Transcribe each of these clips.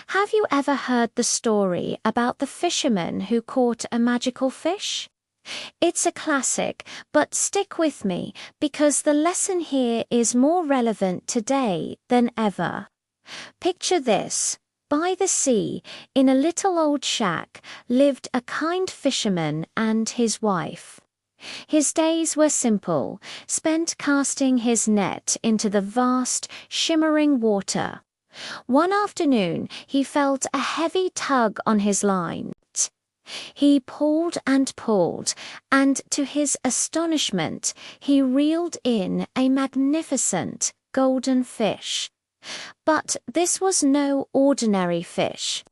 Have you ever heard the story about the fisherman who caught a magical fish? It's a classic, but stick with me because the lesson here is more relevant today than ever. Picture this. By the sea, in a little old shack, lived a kind fisherman and his wife. His days were simple, spent casting his net into the vast, shimmering water. One afternoon, he felt a heavy tug on his line. He pulled, and to his astonishment, he reeled in a magnificent golden fish. But this was no ordinary fish.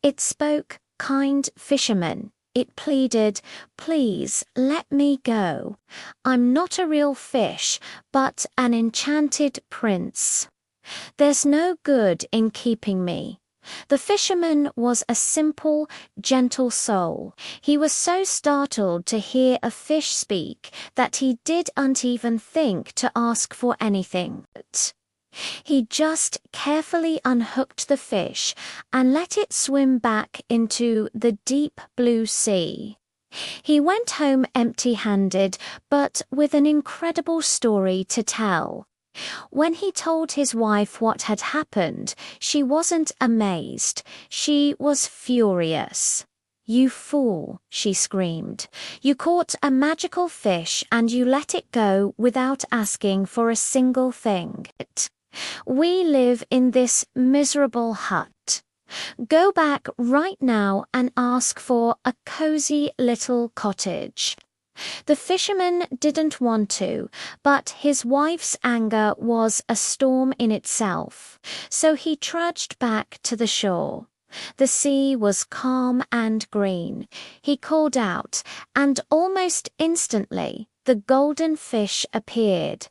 It spoke, "Kind fisherman," it pleaded, "please let me go. I'm not a real fish, but an enchanted prince. There's no good in keeping me." The fisherman was a simple, gentle soul. He was so startled to hear a fish speak that he didn't even think to ask for anything. He just carefully unhooked the fish and let it swim back into the deep blue sea. He went home empty-handed, but with an incredible story to tell. When he told his wife what had happened, she wasn't amazed. She was furious. "You fool," she screamed. "You caught a magical fish and you let it go without asking for a single thing. We live in this miserable hut. Go back right now and ask for a cozy little cottage." The fisherman didn't want to, but his wife's anger was a storm in itself, so he trudged back to the shore. The sea was calm and green. He called out, and almost instantly the golden fish appeared.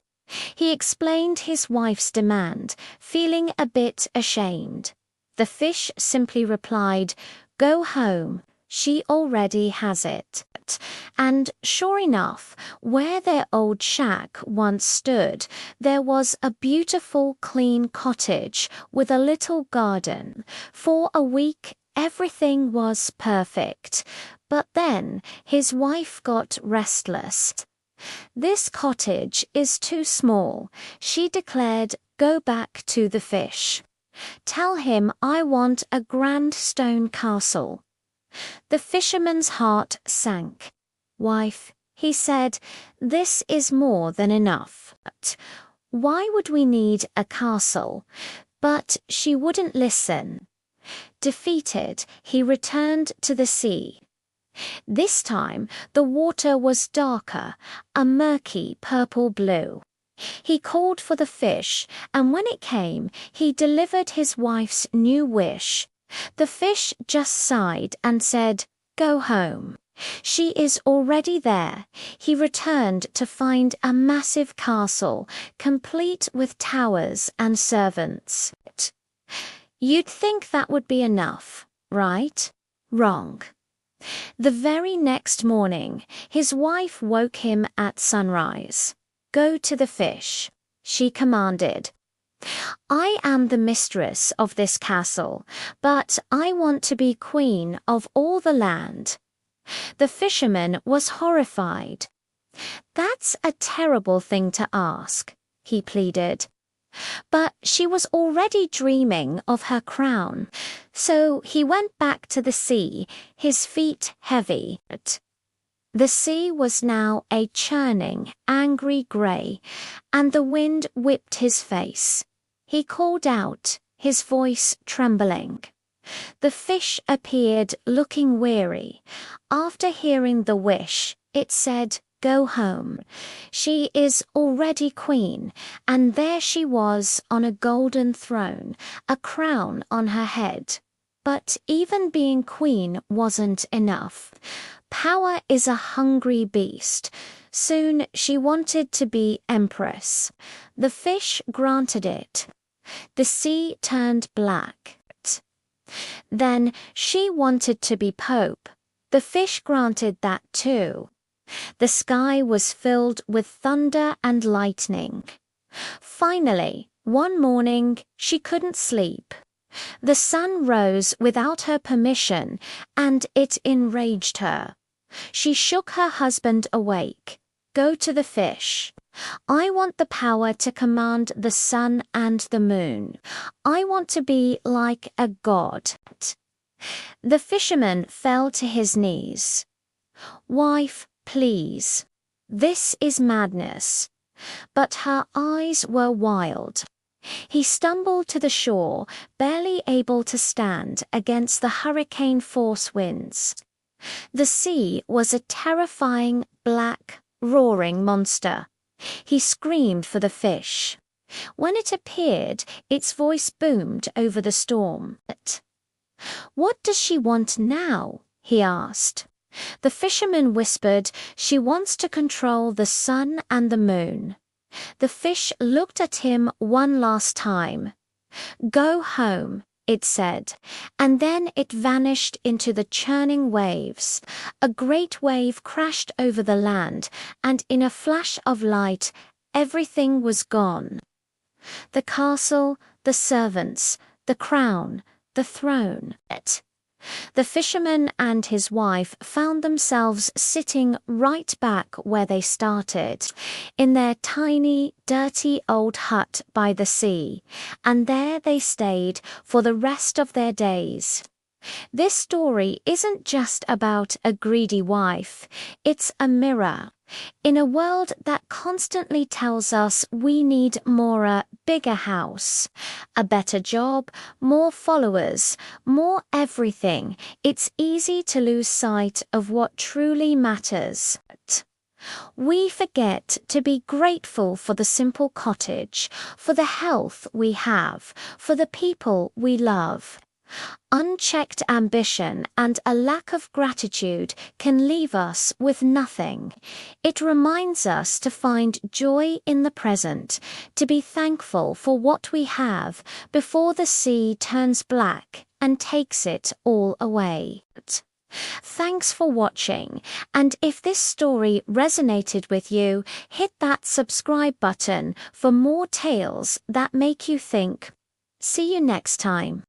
He explained his wife's demand, feeling a bit ashamed. The fish simply replied, "Go home. She already has it." And sure enough, where their old shack once stood, there was a beautiful, clean cottage with a little garden. For a week, everything was perfect. But then his wife got restless. "This cottage is too small," she declared. "Go back to the fish. Tell him I want a grand stone castle." The fisherman's heart sank. "Wife," he said, "this is more than enough. Why would we need a castle?" But she wouldn't listen. Defeated, he returned to the sea. This time, the water was darker, a murky purple blue. He called for the fish, and when it came, he delivered his wife's new wish. The fish just sighed and said, "Go home. She is already there." He returned to find a massive castle, complete with towers and servants. You'd think that would be enough, right? Wrong. The very next morning, his wife woke him at sunrise. "Go to the fish," she commanded. "I am the mistress of this castle, but I want to be queen of all the land." The fisherman was horrified. "That's a terrible thing to ask," he pleaded. But she was already dreaming of her crown, so he went back to the sea, his feet heavy. The sea was now a churning, angry grey, and the wind whipped his face. He called out, his voice trembling. The fish appeared, looking weary. After hearing the wish, it said, "Go home. She is already queen," and there she was on a golden throne, a crown on her head. But even being queen wasn't enough. Power is a hungry beast. Soon she wanted to be empress. The fish granted it. The sea turned black. Then she wanted to be pope. The fish granted that too. The sky was filled with thunder and lightning. Finally, one morning, she couldn't sleep. The sun rose without her permission, and it enraged her. She shook her husband awake. "Go to the fish. I want the power to command the sun and the moon. I want to be like a god." The fisherman fell to his knees. "Wife, please. This is madness." But her eyes were wild. He stumbled to the shore, barely able to stand against the hurricane-force winds. The sea was a terrifying, black, roaring monster. He screamed for the fish. When it appeared, its voice boomed over the storm. "What does she want now?" he asked. The fisherman whispered, "She wants to control the sun and the moon." The fish looked at him one last time. "Go home," it said, and then it vanished into the churning waves. A great wave crashed over the land, and in a flash of light, everything was gone. The castle, the servants, the crown, the throne. The fisherman and his wife found themselves sitting right back where they started, in their tiny, dirty old hut by the sea, and there they stayed for the rest of their days. This story isn't just about a greedy wife, it's a mirror. In a world that constantly tells us we need more, bigger house, a better job, more followers, more everything, it's easy to lose sight of what truly matters. We forget to be grateful for the simple cottage, for the health we have, for the people we love. Unchecked ambition and a lack of gratitude can leave us with nothing. It reminds us to find joy in the present, to be thankful for what we have before the sea turns black and takes it all away. Thanks for watching, and if this story resonated with you, hit that subscribe button for more tales that make you think. See you next time.